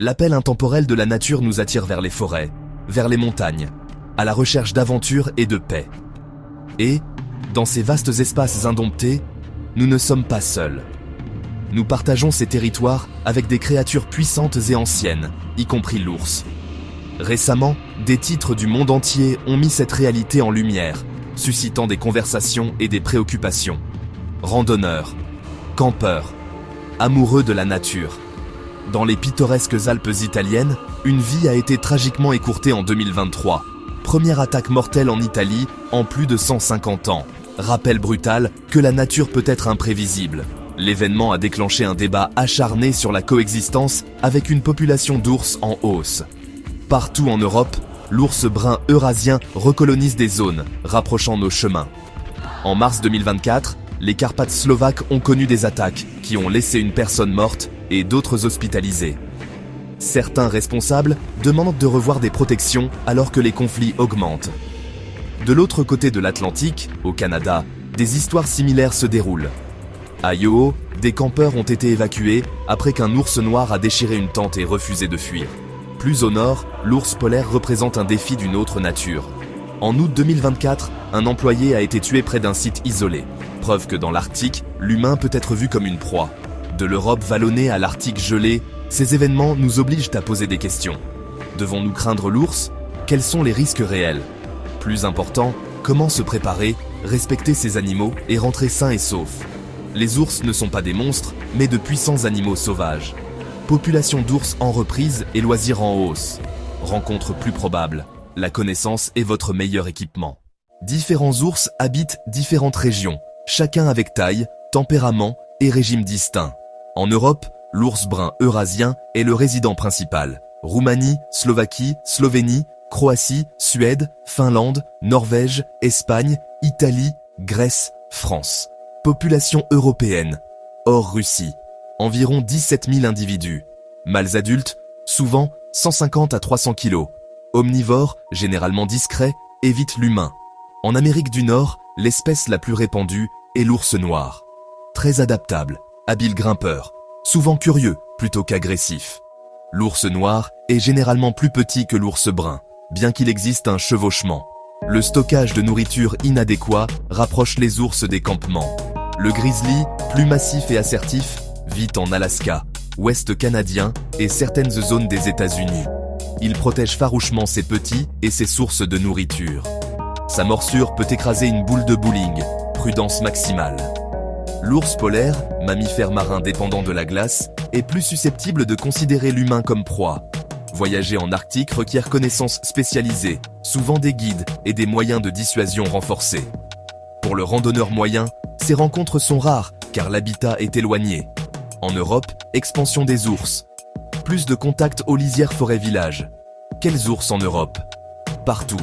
L'appel intemporel de la nature nous attire vers les forêts, vers les montagnes, à la recherche d'aventure et de paix. Et, dans ces vastes espaces indomptés, nous ne sommes pas seuls. Nous partageons ces territoires avec des créatures puissantes et anciennes, y compris l'ours. Récemment, des titres du monde entier ont mis cette réalité en lumière, suscitant des conversations et des préoccupations. Randonneurs, campeurs, amoureux de la nature. Dans les pittoresques Alpes italiennes, une vie a été tragiquement écourtée en 2023. Première attaque mortelle en Italie en plus de 150 ans. Rappel brutal que la nature peut être imprévisible. L'événement a déclenché un débat acharné sur la coexistence avec une population d'ours en hausse. Partout en Europe, l'ours brun eurasien recolonise des zones, rapprochant nos chemins. En mars 2024, les Carpates slovaques ont connu des attaques qui ont laissé une personne morte et d'autres hospitalisées. Certains responsables demandent de revoir des protections alors que les conflits augmentent. De l'autre côté de l'Atlantique, au Canada, des histoires similaires se déroulent. À Yoho, des campeurs ont été évacués après qu'un ours noir a déchiré une tente et refusé de fuir. Plus au nord, l'ours polaire représente un défi d'une autre nature. En août 2024, un employé a été tué près d'un site isolé. Preuve que dans l'Arctique, l'humain peut être vu comme une proie. De l'Europe vallonnée à l'Arctique gelé, ces événements nous obligent à poser des questions. Devons-nous craindre l'ours? Quels sont les risques réels? Plus important, comment se préparer, respecter ces animaux et rentrer sains et saufs? Les ours ne sont pas des monstres, mais de puissants animaux sauvages. Population d'ours en reprise et loisirs en hausse. Rencontre plus probable. La connaissance est votre meilleur équipement. Différents ours habitent différentes régions, chacun avec taille, tempérament et régime distinct. En Europe, l'ours brun eurasien est le résident principal. Roumanie, Slovaquie, Slovénie, Croatie, Suède, Finlande, Norvège, Espagne, Italie, Grèce, France. Population européenne, hors Russie. Environ 17 000 individus. Mâles adultes, souvent 150 à 300 kg. Omnivores, généralement discrets, évitent l'humain. En Amérique du Nord, l'espèce la plus répandue est l'ours noir. Très adaptable, habile grimpeur, souvent curieux plutôt qu'agressif. L'ours noir est généralement plus petit que l'ours brun, bien qu'il existe un chevauchement. Le stockage de nourriture inadéquat rapproche les ours des campements. Le grizzly, plus massif et assertif, vit en Alaska, ouest canadien et certaines zones des États-Unis. Il protège farouchement ses petits et ses sources de nourriture. Sa morsure peut écraser une boule de bowling, prudence maximale. L'ours polaire, mammifère marin dépendant de la glace, est plus susceptible de considérer l'humain comme proie. Voyager en Arctique requiert connaissances spécialisées, souvent des guides et des moyens de dissuasion renforcés. Pour le randonneur moyen, ces rencontres sont rares car l'habitat est éloigné. En Europe, expansion des ours. Plus de contacts aux lisières forêt-village. Quels ours en Europe? Partout.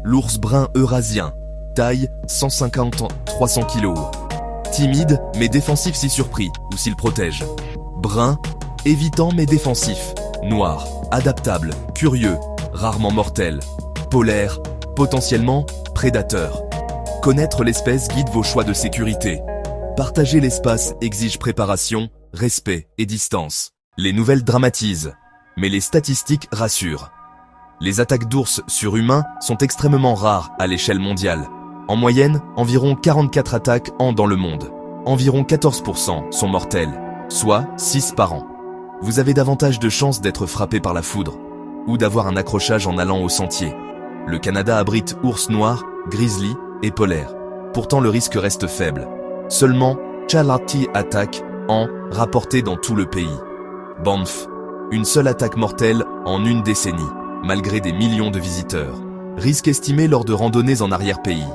L'ours brun eurasien, taille 150-300 kg. Timide mais défensif si surpris ou s'il protège. Brun, évitant mais défensif. Noir, adaptable, curieux, rarement mortel. Polaire, potentiellement prédateur. Connaître l'espèce guide vos choix de sécurité. Partager l'espace exige préparation, respect et distance. Les nouvelles dramatisent, mais les statistiques rassurent. Les attaques d'ours sur humains sont extrêmement rares à l'échelle mondiale. En moyenne, environ 44 attaques dans le monde. Environ 14% sont mortelles, soit 6 par an. Vous avez davantage de chances d'être frappé par la foudre ou d'avoir un accrochage en allant au sentier. Le Canada abrite ours noirs, grizzly et polaires. Pourtant le risque reste faible. Seulement 40 attaques rapportées dans tout le pays. Banff, une seule attaque mortelle en une décennie, malgré des millions de visiteurs. Risque estimé lors de randonnées en arrière-pays.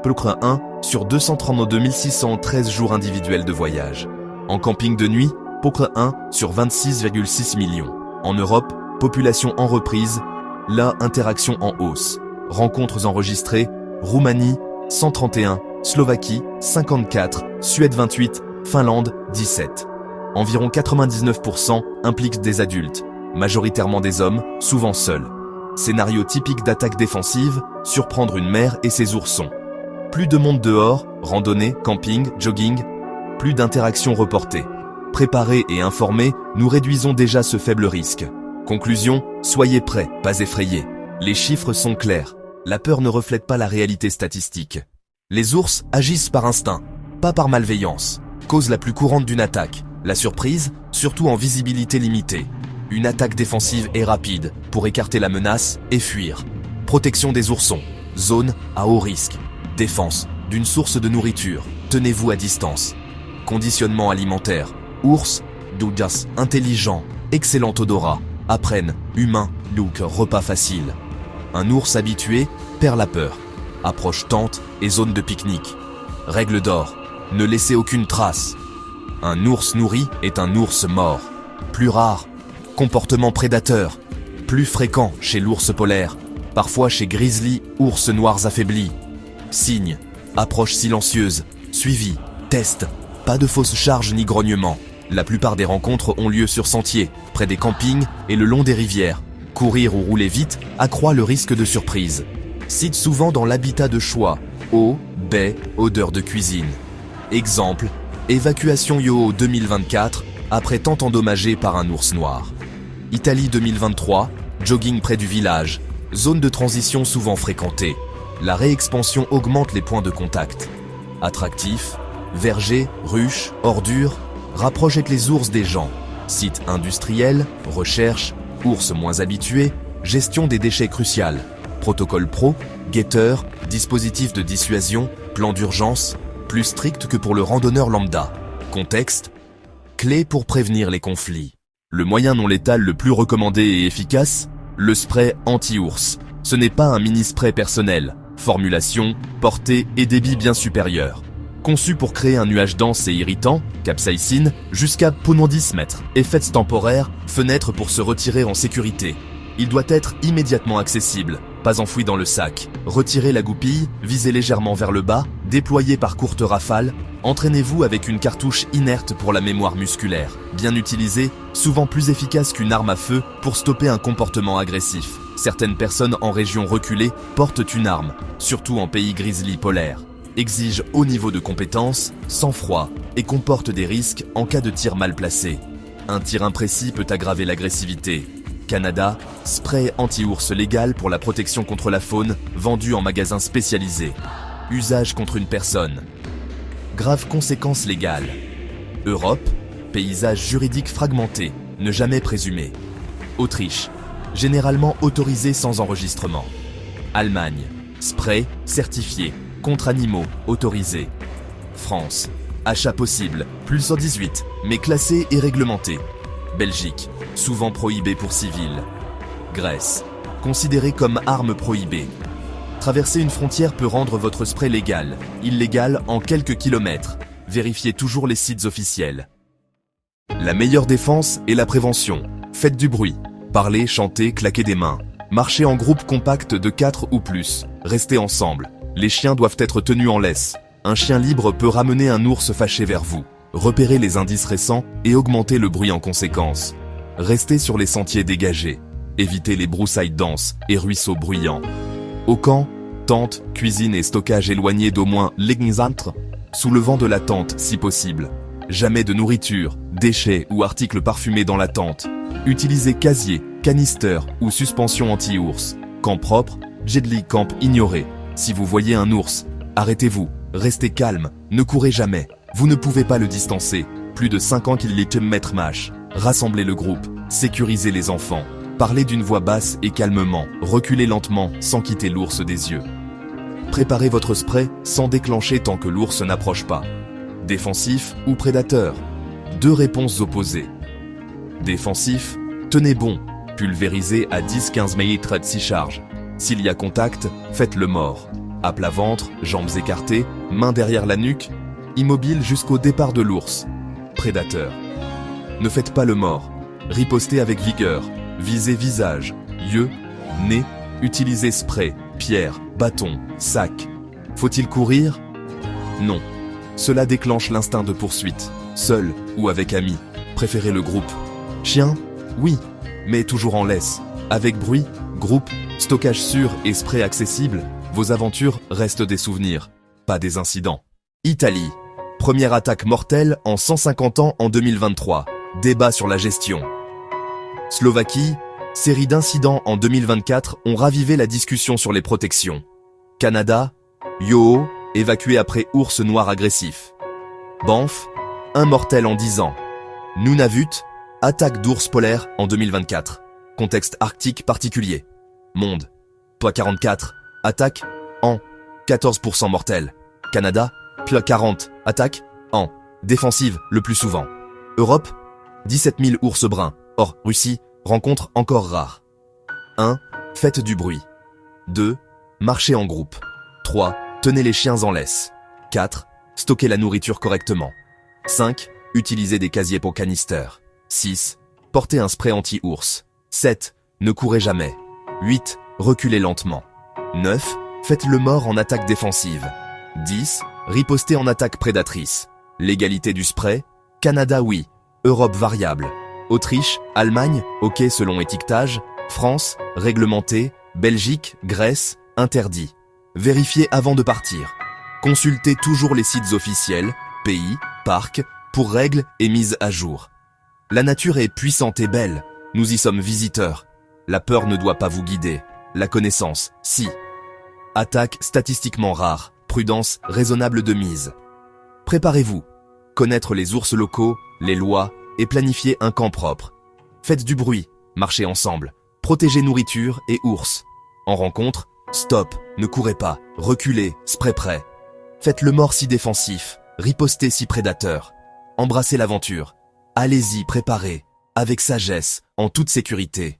Pulcre 1 sur 232 613 jours individuels de voyage. En camping de nuit, Pulcre 1 sur 26,6 millions. En Europe, population en reprise, là interaction en hausse. Rencontres enregistrées, Roumanie 131, Slovaquie 54, Suède 28, Finlande 17. Environ 99% impliquent des adultes, majoritairement des hommes, souvent seuls. Scénario typique d'attaque défensive, surprendre une mère et ses oursons. Plus de monde dehors, randonnée, camping, jogging, plus d'interactions reportées. Préparés et informés, nous réduisons déjà ce faible risque. Conclusion, soyez prêts, pas effrayés. Les chiffres sont clairs. La peur ne reflète pas la réalité statistique. Les ours agissent par instinct, pas par malveillance. Cause la plus courante d'une attaque, la surprise, surtout en visibilité limitée. Une attaque défensive et rapide pour écarter la menace et fuir. Protection des oursons, zone à haut risque. Défense d'une source de nourriture, tenez-vous à distance. Conditionnement alimentaire, ours, dougas, intelligent, excellent odorat, apprennent, humain, look, repas facile. Un ours habitué perd la peur. Approche tente et zone de pique-nique. Règle d'or, ne laissez aucune trace. Un ours nourri est un ours mort. Plus rare, comportement prédateur. Plus fréquent chez l'ours polaire, parfois chez grizzly, ours noirs affaiblis. Signe, approche silencieuse, suivi, test. Pas de fausses charges ni grognements. La plupart des rencontres ont lieu sur sentiers, près des campings et le long des rivières. Courir ou rouler vite accroît le risque de surprise. Cite souvent dans l'habitat de choix, eau, baie, odeur de cuisine. Exemple, évacuation Yoho 2024, après tant endommagé par un ours noir. Italie 2023, jogging près du village, zone de transition souvent fréquentée. La réexpansion augmente les points de contact. Attractif, verger, ruches, ordures, rapproche avec les ours des gens. Site industriel, recherche, ours moins habitués, gestion des déchets crucial. Protocole pro, guetteur, dispositif de dissuasion, plan d'urgence, plus strict que pour le randonneur lambda. Contexte, clé pour prévenir les conflits. Le moyen non létal le plus recommandé et efficace, le spray anti-ours. Ce n'est pas un mini-spray personnel. Formulation, portée et débit bien supérieurs. Conçu pour créer un nuage dense et irritant, capsaïcine, jusqu'à pendant 10 mètres. Effets temporaires, fenêtre pour se retirer en sécurité. Il doit être immédiatement accessible, pas enfoui dans le sac. Retirez la goupille, visez légèrement vers le bas, déployez par courte rafale, entraînez-vous avec une cartouche inerte pour la mémoire musculaire. Bien utilisée, souvent plus efficace qu'une arme à feu pour stopper un comportement agressif. Certaines personnes en région reculée portent une arme, surtout en pays grizzly polaire. Exige haut niveau de compétence, sang-froid et comporte des risques en cas de tir mal placé. Un tir imprécis peut aggraver l'agressivité. Canada, spray anti-ours légal pour la protection contre la faune, vendu en magasin spécialisé. Usage contre une personne. Graves conséquences légales. Europe, paysage juridique fragmenté, ne jamais présumé. Autriche, généralement autorisé sans enregistrement. Allemagne, spray certifié, contre animaux autorisé. France, achat possible, plus 118, mais classé et réglementé. Belgique, souvent prohibé pour civils. Grèce, considéré comme arme prohibée. Traverser une frontière peut rendre votre spray légal, illégal en quelques kilomètres. Vérifiez toujours les sites officiels. La meilleure défense est la prévention. Faites du bruit. Parlez, chantez, claquez des mains. Marchez en groupe compact de 4 ou plus. Restez ensemble. Les chiens doivent être tenus en laisse. Un chien libre peut ramener un ours fâché vers vous. Repérez les indices récents et augmentez le bruit en conséquence. Restez sur les sentiers dégagés. Évitez les broussailles denses et ruisseaux bruyants. Au camp, tente, cuisine et stockage éloignés d'au moins l'exantre, sous le vent de la tente si possible. Jamais de nourriture, déchets ou articles parfumés dans la tente. Utilisez casier, canister ou suspension anti-ours. Camp propre, Jedli Camp ignoré. Si vous voyez un ours, arrêtez-vous, restez calme, ne courez jamais. Vous ne pouvez pas le distancer. Plus de 5 ans qu'il est maître mâche. Rassemblez le groupe, sécurisez les enfants. Parlez d'une voix basse et calmement, reculez lentement sans quitter l'ours des yeux. Préparez votre spray sans déclencher tant que l'ours n'approche pas. Défensif ou prédateur? 2 réponses opposées. Défensif, tenez bon, pulvérisez à 10-15 mètres de 6 charges. S'il y a contact, faites-le mort. À plat ventre, jambes écartées, mains derrière la nuque, immobile jusqu'au départ de l'ours. Prédateur. Ne faites pas le mort. Ripostez avec vigueur. Visez visage, yeux, nez. Utilisez spray, pierre, bâton, sac. Faut-il courir? Non. Cela déclenche l'instinct de poursuite. Seul ou avec amis. Préférez le groupe. Chien? Oui, mais toujours en laisse. Avec bruit, groupe, stockage sûr et spray accessible, vos aventures restent des souvenirs, pas des incidents. Italie. Première attaque mortelle en 150 ans en 2023. Débat sur la gestion. Slovaquie, Série d'incidents en 2024 ont ravivé la discussion sur les protections. Canada, Yoho, évacué après ours noir agressif. Banff, un mortel en 10 ans. Nunavut, attaque d'ours polaire en 2024. Contexte arctique particulier. Monde, POA 44, attaque en 14% mortel. Canada, POA 40, attaque en défensive le plus souvent. Europe, 17 000 ours bruns. Or, Russie, rencontre encore rare. 1. Faites du bruit. 2. Marchez en groupe. 3. Tenez les chiens en laisse. 4. Stockez la nourriture correctement. 5. Utilisez des casiers pour canister. 6. Portez un spray anti-ours. 7. Ne courez jamais. 8. Reculez lentement. 9. Faites le mort en attaque défensive. 10. Ripostez en attaque prédatrice. Légalité du spray? Canada oui. Europe variable. Autriche, Allemagne, ok selon étiquetage. France, réglementé. Belgique, Grèce, interdit. Vérifiez avant de partir. Consultez toujours les sites officiels, pays, parcs, pour règles et mises à jour. La nature est puissante et belle. Nous y sommes visiteurs. La peur ne doit pas vous guider. La connaissance, si. Attaque statistiquement rare. Prudence raisonnable de mise. Préparez-vous. Connaître les ours locaux, les lois, et planifier un camp propre. Faites du bruit, marchez ensemble. Protégez nourriture et ours. En rencontre, stop, ne courez pas, reculez, spray prêt. Faites le mort si défensif, ripostez si prédateur. Embrassez l'aventure. Allez-y, préparez, avec sagesse, en toute sécurité.